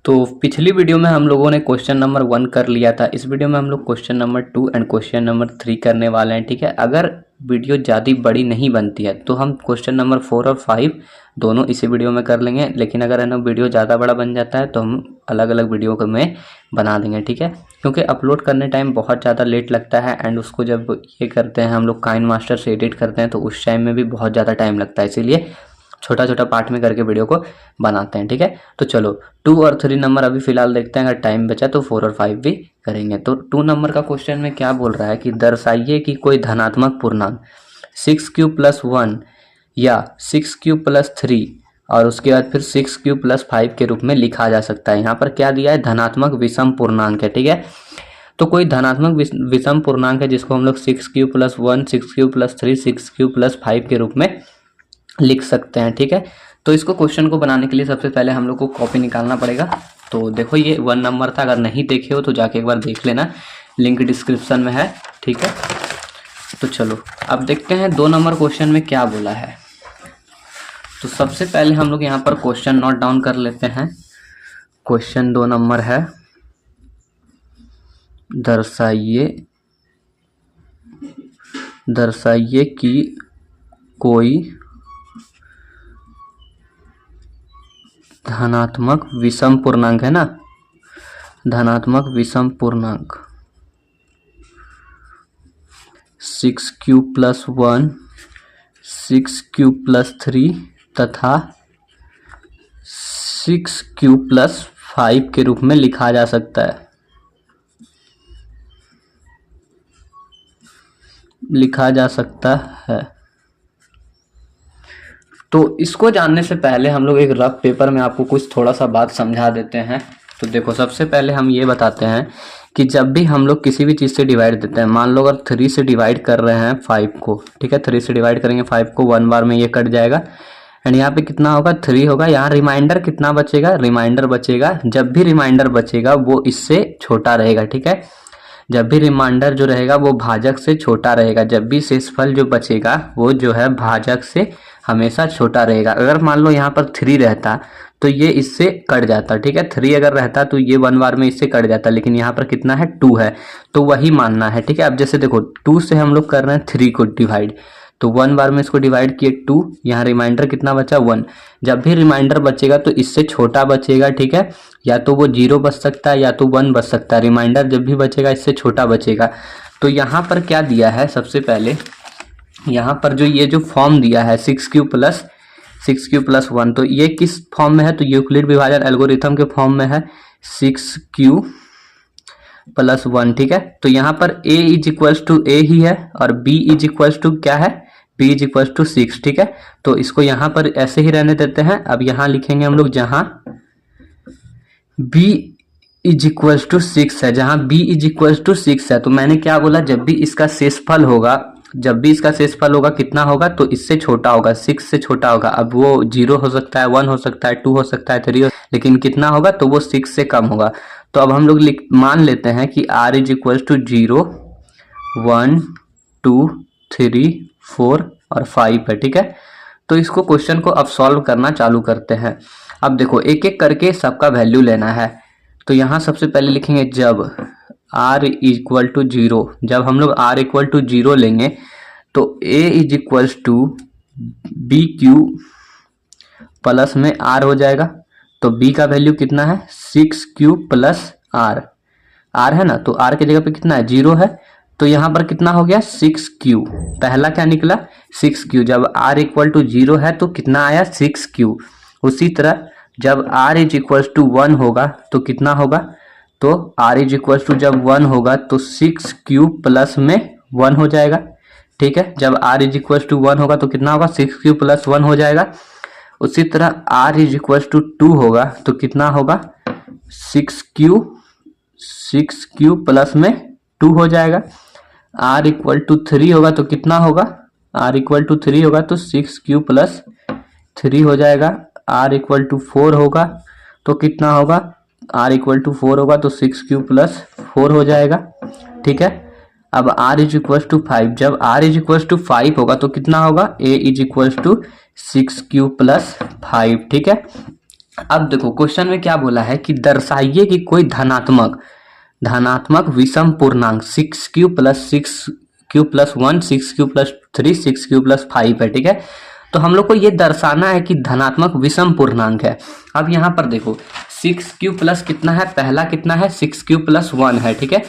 तो पिछली वीडियो में हम लोगों ने क्वेश्चन नंबर 1 कर लिया था। इस वीडियो में हम लोग question number 2 and question number 3 करने वाले हैं। ठीक है, अगर वीडियो ज़्यादा बड़ी नहीं बनती है तो हम क्वेश्चन नंबर 4 और 5 दोनों इसी वीडियो में कर लेंगे, लेकिन अगर है ना वीडियो ज़्यादा बड़ा बन जाता है तो हम अलग अलग वीडियो में बना देंगे। ठीक है, क्योंकि अपलोड करने टाइम बहुत ज़्यादा लेट लगता है एंड उसको जब ये करते हैं हम लोग काइन मास्टर से एडिट करते हैं तो उस टाइम में भी बहुत ज़्यादा टाइम लगता है, इसीलिए छोटा छोटा पार्ट में करके वीडियो को बनाते हैं। ठीक है, तो चलो 2 और 3 नंबर अभी फिलहाल देखते हैं, अगर टाइम बचा तो 4 और 5 भी करेंगे। तो 2 नंबर का क्वेश्चन में क्या बोल रहा है कि दर्शाइए कि कोई धनात्मक पूर्णांक 6q+1 या 6q+3 और उसके बाद फिर 6q+5 के रूप में लिखा जा सकता है। यहाँ पर क्या दिया है, धनात्मक विषम पूर्णांक है। ठीक है, तो कोई धनात्मक विषम पूर्णांक है जिसको हम लोग 6q+1 6q+3 6q+5 के रूप में लिख सकते हैं। ठीक है, तो इसको क्वेश्चन को बनाने के लिए सबसे पहले हम लोग को कॉपी निकालना पड़ेगा। तो देखो ये 1 नंबर था, अगर नहीं देखे हो तो जाके एक बार देख लेना, लिंक डिस्क्रिप्शन में है। ठीक है, तो चलो अब देखते हैं 2 नंबर क्वेश्चन में क्या बोला है। तो सबसे पहले हम लोग यहाँ पर क्वेश्चन नोट डाउन कर लेते हैं। क्वेश्चन 2 नंबर है, दर्शाइए कि कोई धनात्मक विषम पूर्णांक है ना, धनात्मक विषम पूर्णांक 6q+1 6q+3 तथा 6q+5 के रूप में लिखा जा सकता है। तो इसको जानने से पहले हम लोग एक रफ पेपर में आपको कुछ थोड़ा सा बात समझा देते हैं। तो देखो सबसे पहले हम ये बताते हैं कि जब भी हम लोग किसी भी चीज़ से डिवाइड देते हैं, मान लो अगर 3 से डिवाइड कर रहे हैं 5 को, ठीक है 3 से डिवाइड करेंगे 5 को, 1 बार में ये कट जाएगा एंड यहाँ पे कितना होगा 3 होगा। यहाँ रिमाइंडर कितना बचेगा, रिमाइंडर बचेगा, जब भी रिमाइंडर बचेगा वो इससे छोटा रहेगा। ठीक है, जब भी रिमाइंडर जो रहेगा वो भाजक से छोटा रहेगा, जब भी शेषफल जो बचेगा वो जो है भाजक से हमेशा छोटा रहेगा। अगर मान लो यहाँ पर 3 रहता तो ये इससे कट जाता। ठीक है, 3 अगर रहता तो ये 1 बार में इससे कट जाता, लेकिन यहाँ पर कितना है 2 है, तो वही मानना है। ठीक है, अब जैसे देखो 2 से हम लोग कर रहे हैं 3 को डिवाइड, तो 1 बार में इसको डिवाइड किए 2, यहाँ रिमाइंडर कितना बचा 1, जब भी रिमाइंडर बचेगा तो इससे छोटा बचेगा। ठीक है, या तो वो 0 बच सकता है या तो 1 बच सकता है, रिमाइंडर जब भी बचेगा इससे छोटा बचेगा। तो यहाँ पर क्या दिया है, सबसे पहले यहाँ पर जो ये जो फॉर्म दिया है 6q+1, तो ये किस फॉर्म में है, तो यूक्लिड विभाजन एल्गोरिथम के फॉर्म में है 6q+1। ठीक है, तो यहाँ पर a = a ही है और b = क्या है, b = 6। ठीक है, तो इसको यहाँ पर ऐसे ही रहने देते हैं। अब यहाँ लिखेंगे हम लोग जहाँ b = 6 है, जहाँ b = 6 है, तो मैंने क्या बोला, जब भी इसका शेषफल होगा, कितना होगा, तो इससे छोटा होगा, 6 से छोटा होगा। अब वो 0 हो सकता है, 1 हो सकता है, 2 हो सकता है, 3 हो, लेकिन कितना होगा, तो वो 6 से कम होगा। तो अब हम लोग मान लेते हैं कि r = 0 1 2 3 4 और 5 है। ठीक है, तो इसको क्वेश्चन को अब सॉल्व करना चालू करते हैं। अब देखो एक एक करके सबका वैल्यू लेना है। तो यहाँ सबसे पहले लिखेंगे जब r = 0, जब हम लोग r = 0 लेंगे तो a = bq प्लस में r हो जाएगा। तो b का वैल्यू कितना है 6q+r, r है ना, तो r की जगह पे कितना है 0 है, तो यहाँ पर कितना हो गया 6q, पहला क्या निकला 6q। जब r = 0 है तो कितना आया 6q। उसी तरह जब r = 1 होगा तो कितना होगा, तो r = जब 1 होगा तो 6q प्लस में 1 हो जाएगा। ठीक है, जब r = 1 होगा तो कितना होगा 6q + 1 हो जाएगा। उसी तरह r = 2 होगा तो कितना होगा 6q प्लस में 2 हो जाएगा। r = 3 होगा तो कितना होगा, r = 3 होगा तो 6q + 3 हो जाएगा। r = 4 होगा तो कितना होगा, r = 4 होगा तो 6q + 4 हो जाएगा। ठीक है, अब r = 5, जब r = 5 होगा तो कितना होगा, a = 6q + 5। ठीक है, अब देखो क्वेश्चन में क्या बोला है कि दर्शाइए कि कोई धनात्मक विषम पूर्णांक 6q plus 6q plus 1 6q plus 3 6q plus 5 है, ठीक है। तो हम लोग को ये दर्शाना है कि धनात्मक विषम पूर्णांक है। अब यहाँ पर देखो 6q प्लस कितना है, पहला कितना है 6q प्लस 1 है, ठीक है।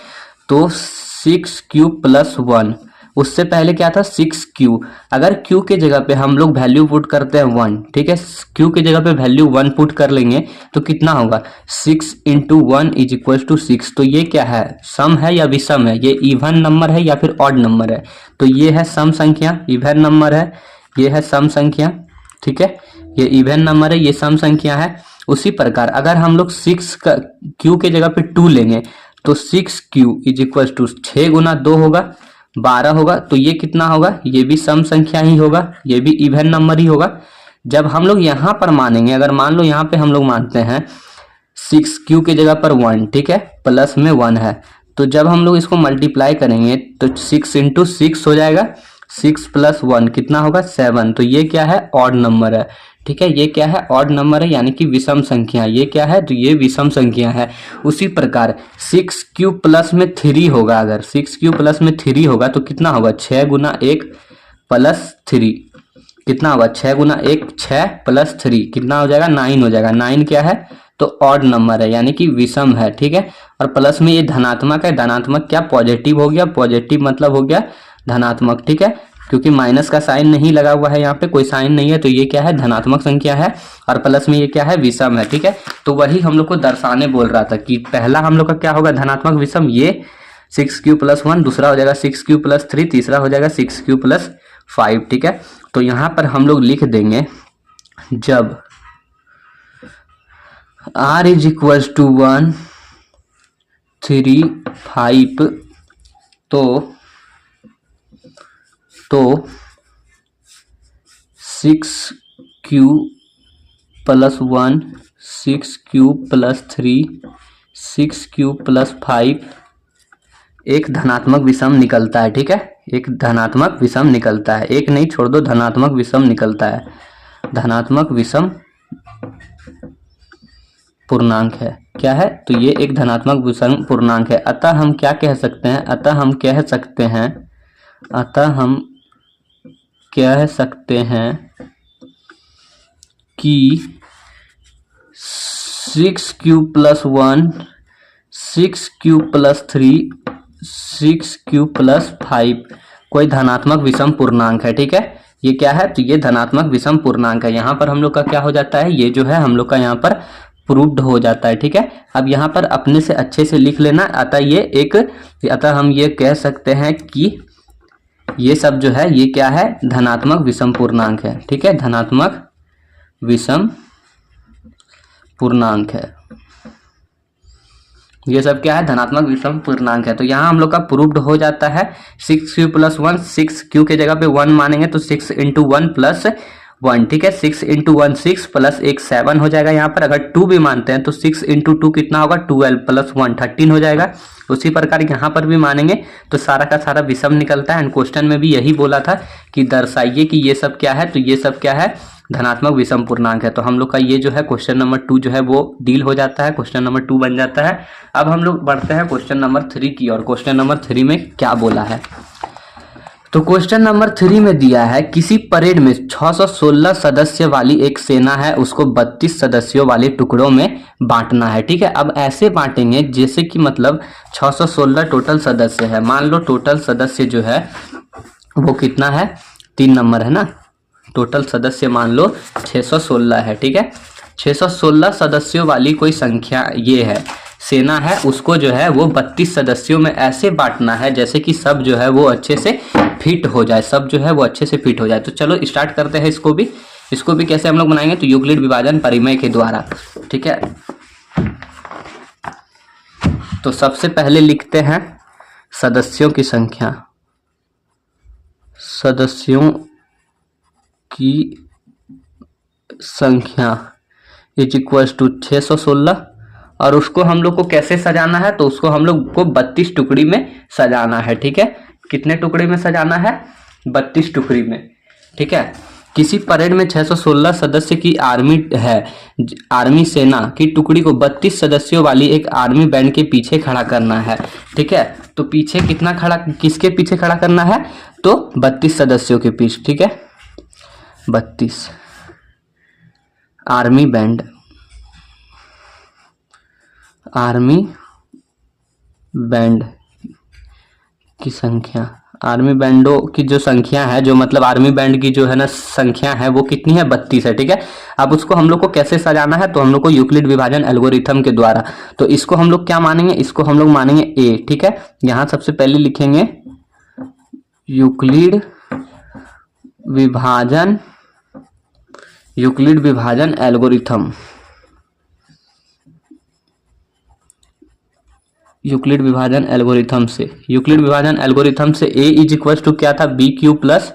तो 6q प्लस 1, उससे पहले क्या था 6q। अगर q के जगह पे हम लोग वैल्यू पुट करते हैं 1, ठीक है, q के जगह पे वैल्यू 1 पुट कर लेंगे तो कितना होगा 6 इंटू 1 इज इक्वल टू 6। तो ये क्या है, सम है या विषम है, ये इवन नंबर है या फिर ऑड नंबर है। तो ये है सम संख्या, इवन नंबर है, ये है सम संख्या, ठीक है, ये इवन नंबर है, ये सम संख्या है। उसी प्रकार अगर हम लोग 6 का q के जगह पे 2 लेंगे तो 6q इज इक्वल टू 6 गुना 2 होगा 12 होगा। तो ये कितना होगा, ये भी सम संख्या ही होगा, ये भी इवन नंबर ही होगा। जब हम लोग यहाँ पर मानेंगे, अगर मान लो यहाँ पे हम लोग मानते हैं 6q के जगह पर 1, ठीक है, प्लस में 1 है, तो जब हम लोग इसको मल्टीप्लाई करेंगे तो 6 इंटू 6 हो जाएगा, 6 प्लस 1 कितना होगा 7। तो ये क्या है, ऑड नंबर है, ठीक है, ये क्या है, ऑड नंबर है, यानी कि विषम संख्या। ये क्या है, तो ये विषम संख्या है। उसी प्रकार 6q प्लस में 3 होगा, अगर 6q प्लस में 3 होगा तो कितना होगा 6 गुना 1 प्लस 3 कितना होगा 6 गुना 1 6 प्लस 3 कितना हो जाएगा 9 हो जाएगा। 9 क्या है, तो ऑड नंबर है, यानी कि विषम है, ठीक है। और प्लस में ये धनात्मक है, धनात्मक क्या पॉजिटिव हो गया, पॉजिटिव मतलब हो गया धनात्मक, ठीक है, क्योंकि माइनस का साइन नहीं लगा हुआ है, यहाँ पे कोई साइन नहीं है, तो ये क्या है धनात्मक संख्या है। और प्लस में ये क्या है, विषम है, ठीक है। तो वही हम लोग को दर्शाने बोल रहा था कि पहला हम लोग का क्या होगा धनात्मक विषम, ये 6q प्लस 1, दूसरा हो जाएगा 6q प्लस 3, तीसरा हो जाएगा 6q प्लस 5, ठीक है। तो यहाँ पर हम लोग लिख देंगे जब r इज इक्वल टू 1 3 5 तो 6q plus 1 6q plus 3 6q plus 5 एक धनात्मक विषम निकलता है, ठीक है, एक धनात्मक विषम निकलता है, एक नहीं छोड़ दो, धनात्मक विषम निकलता है, धनात्मक विषम पूर्णांक है। क्या है, तो ये एक धनात्मक विषम पूर्णांक है। अतः हम क्या कह सकते हैं, अतः हम कह सकते हैं कि 6q plus 1 6q plus 3 6q plus 5 कोई धनात्मक विषम पूर्णांक है, ठीक है। ये क्या है, तो ये धनात्मक विषम पूर्णांक है। यहाँ पर हम लोग का क्या हो जाता है, ये जो है हम लोग का यहाँ पर प्रूव्ड हो जाता है, ठीक है। अब यहाँ पर अपने से अच्छे से लिख लेना। अतः हम ये कह सकते हैं कि ये सब जो है ये क्या है, धनात्मक विषम पूर्णांक है, ठीक है, धनात्मक विषम पूर्णांक है। ये सब क्या है, धनात्मक विषम पूर्णांक है। तो यहाँ हम लोग का प्रूव्ड हो जाता है। 6q प्लस 1, 6q के जगह पे 1 मानेंगे तो 6 इंटू 1 प्लस 1, ठीक है, 6 इंटू 1 6 प्लस 1 7 हो जाएगा। यहाँ पर अगर 2 भी मानते हैं तो 6 इंटू 2 कितना होगा 12 प्लस 1 13 हो जाएगा। उसी प्रकार यहाँ पर भी मानेंगे तो सारा का सारा विषम निकलता है। एंड क्वेश्चन में भी यही बोला था कि दर्शाइए कि ये सब क्या है, तो ये सब क्या है, धनात्मक विषम पूर्णांक है। तो हम लोग का ये जो है क्वेश्चन नंबर 2 जो है वो डील हो जाता है, क्वेश्चन नंबर 2 बन जाता है। अब हम लोग बढ़ते हैं क्वेश्चन नंबर 3 की और क्वेश्चन नंबर 3 में क्या बोला है। तो क्वेश्चन नंबर 3 में दिया है किसी परेड में 616 सदस्य वाली एक सेना है, उसको 32 सदस्यों वाले टुकड़ों में बांटना है, ठीक है। अब ऐसे बांटेंगे जैसे कि मतलब 616 टोटल सदस्य है। मान लो टोटल सदस्य जो है वो कितना है, 3 नंबर है ना, टोटल सदस्य मान लो 616 है, ठीक है। 616 सदस्यों वाली कोई संख्या ये है, सेना है, उसको जो है वो 32 सदस्यों में ऐसे बांटना है जैसे कि सब जो है वो अच्छे से फिट हो जाए, सब जो है वो अच्छे से फिट हो जाए। तो चलो स्टार्ट करते हैं इसको भी कैसे हम लोग बनाएंगे, तो यूक्लिड विभाजन परिमेय के द्वारा, ठीक है। तो सबसे पहले लिखते हैं सदस्यों की संख्या, सदस्यों की संख्या इज इक्वल टू 616 और उसको हम लोग को कैसे सजाना है, तो उसको हम लोग को 32 टुकड़ी में सजाना है, ठीक है। कितने टुकड़ी में सजाना है, 32 टुकड़ी में, ठीक है। किसी परेड में 616 सदस्य की आर्मी है। आर्मी सेना की टुकड़ी को 32 सदस्यों वाली एक आर्मी बैंड के पीछे खड़ा करना है। ठीक है, तो पीछे कितना खड़ा, किसके पीछे खड़ा करना है, तो 32 सदस्यों के पीछे। ठीक है, 32 आर्मी बैंड, आर्मी बैंड की संख्या, आर्मी बैंडों की जो संख्या है, जो मतलब आर्मी बैंड की जो है ना संख्या है वो कितनी है, 32 है। ठीक है, अब उसको हम लोग को कैसे सजाना है, तो हम लोग को यूक्लिड विभाजन एल्गोरिथम के द्वारा। तो इसको हम लोग क्या मानेंगे, इसको हम लोग मानेंगे ए। ठीक है, यहां सबसे पहले लिखेंगे यूक्लिड विभाजन, यूक्लिड विभाजन एल्गोरिथम, यूक्लिड विभाजन एल्गोरिथम से, यूक्लिड विभाजन एल्गोरिथम से a इज इक्वल टू क्या था, B Q plus,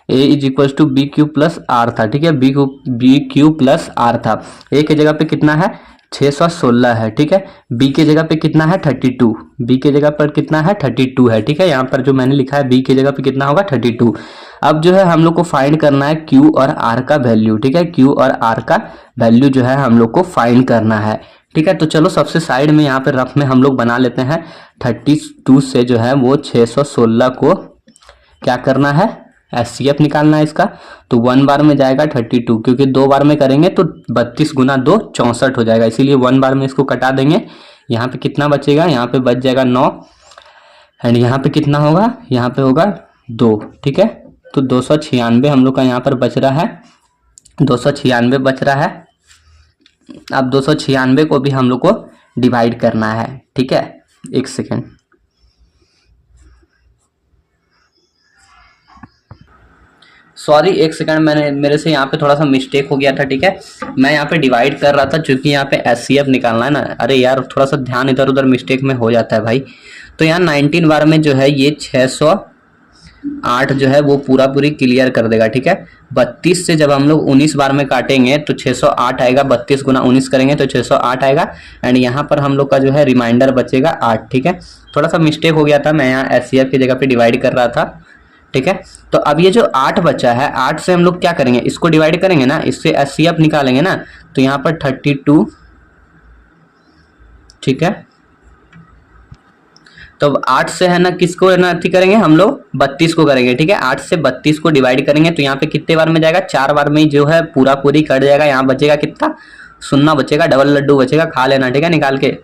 a is equal to B Q plus R था। ठीक है, बी क्यू प्लस आर था। a के जगह पे कितना है, 616 है। ठीक है, b के जगह पे कितना है, 32, b के जगह पर कितना है, 32 है। ठीक है, यहाँ पर जो मैंने लिखा है b के जगह पे कितना होगा, 32। अब जो है हम लोग को फाइंड करना है q और r का वैल्यू। ठीक है, q और r का वैल्यू जो है हम लोग को फाइंड करना है। ठीक है, तो चलो सबसे साइड में यहाँ पे रफ में हम लोग बना लेते हैं। 32 से जो है वो 616 को क्या करना है, एचसीएफ निकालना है इसका। तो 1 बार में जाएगा 32, क्योंकि 2 बार में करेंगे तो 32 गुना 2 64 हो जाएगा, इसीलिए 1 बार में इसको कटा देंगे। यहाँ पे कितना बचेगा, यहाँ पे बच जाएगा 9, एंड यहाँ पे कितना होगा, यहाँ पे होगा 2। ठीक है, तो 296 हम लोग का यहाँ पर बच रहा है, 296 बच रहा है। अब 296 को भी हम लोग को डिवाइड करना है। ठीक है, एक सेकेंड, सॉरी एक सेकंड, मेरे से यहाँ पे थोड़ा सा मिस्टेक हो गया था। ठीक है, मैं यहाँ पे डिवाइड कर रहा था क्योंकि यहाँ पे एचसीएफ निकालना है ना। अरे यार थोड़ा सा ध्यान इधर उधर मिस्टेक में हो जाता है भाई। तो यहाँ 19 बार में जो है ये 608 जो है वो पूरी क्लियर कर देगा। ठीक है, 32 से जब हम लोग 19 बार में काटेंगे तो 608 आएगा, 32 गुना 19 करेंगे तो 608 आएगा, एंड यहाँ पर हम लोग का जो है रिमाइंडर बचेगा 8। ठीक है, थोड़ा सा मिस्टेक हो गया था, मैं यहाँ एचसीएफ की जगह पे डिवाइड कर रहा था। ठीक है, तो अब ये जो 8 बचा है, 8 से हम लोग क्या करेंगे, इसको डिवाइड करेंगे ना, इससे एचसीएफ निकालेंगे ना, तो यहाँ पर 32। ठीक है, तो 8 से है ना किसको है ना अति करेंगे हम लोग, 32 को करेंगे। ठीक है, 8 से 32 को डिवाइड करेंगे तो यहाँ पे कितने बार में जाएगा, 4 बार में जो है पूरी कट जाएगा। यहाँ बचेगा कितना, 0 बचेगा, डबल लड्डू बचेगा, खा लेना। ठीक है, निकाल के,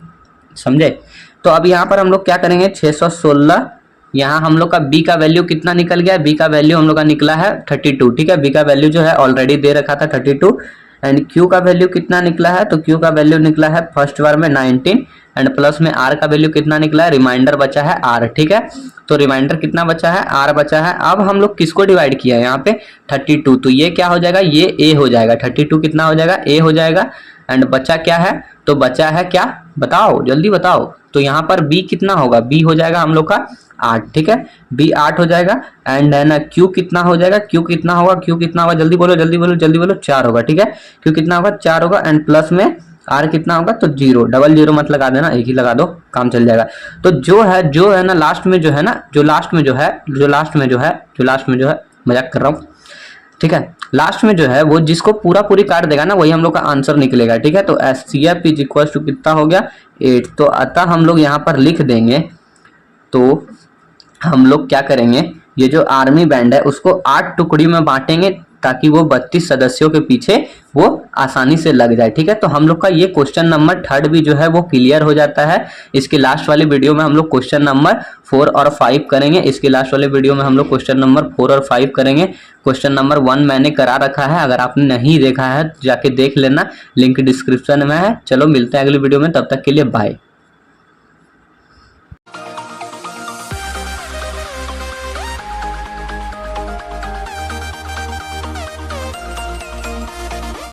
समझे। तो अब यहाँ पर हम लोग क्या करेंगे, 616, यहाँ हम लोग का b का वैल्यू कितना निकल गया, b का वैल्यू हम लोग का निकला है 32। ठीक है, b का वैल्यू जो है ऑलरेडी दे रखा था 32, एंड q का वैल्यू कितना निकला है, तो q का वैल्यू निकला है फर्स्ट बार में 19, एंड प्लस में r का वैल्यू कितना निकला है, रिमाइंडर बचा है r। ठीक है, तो रिमाइंडर कितना बचा है, r बचा है। अब हम लोग किसको डिवाइड किया है यहाँ पे, 32, तो ये क्या हो जाएगा, ये a हो जाएगा। 32 कितना हो जाएगा, a हो जाएगा, एंड बचा क्या है, तो बचा है क्या, बताओ जल्दी बताओ। तो यहाँ पर b कितना होगा, b हो जाएगा हम लोग का 8। ठीक है, b 8 हो जाएगा, एंड है ना q कितना हो जाएगा, q कितना होगा, q कितना होगा, जल्दी बोलो जल्दी बोलो जल्दी बोलो, 4 होगा। ठीक है, q कितना होगा, 4 होगा, एंड प्लस में r कितना होगा, तो 0, डबल 0 मत लगा देना, एक ही लगा दो, काम चल जाएगा। तो जो है ना लास्ट में जो है ना, जो लास्ट में जो है, मजाक कर रहा हूँ। ठीक है, लास्ट में जो है वो जिसको पूरी काट देगा ना, वही हम लोग का आंसर निकलेगा। ठीक है, तो एचसीएफ इज इक्वल टू कितना हो गया, 8। तो अतः हम लोग यहाँ पर लिख देंगे, तो हम लोग क्या करेंगे, ये जो आर्मी बैंड है उसको 8 टुकड़ी में बांटेंगे ताकि वो 32 सदस्यों के पीछे वो आसानी से लग जाए। ठीक है, तो हम लोग का ये क्वेश्चन नंबर 3 भी जो है वो क्लियर हो जाता है। इसके लास्ट वाले वीडियो में हम लोग क्वेश्चन नंबर 4 और 5 करेंगे। इसके लास्ट वाले वीडियो में हम लोग क्वेश्चन नंबर 4 और 5 करेंगे। क्वेश्चन नंबर 1 मैंने करा रखा है, अगर आपने नहीं देखा है जाके देख लेना, लिंक डिस्क्रिप्शन में है। चलो मिलते हैं अगली वीडियो में, तब तक के लिए बाय।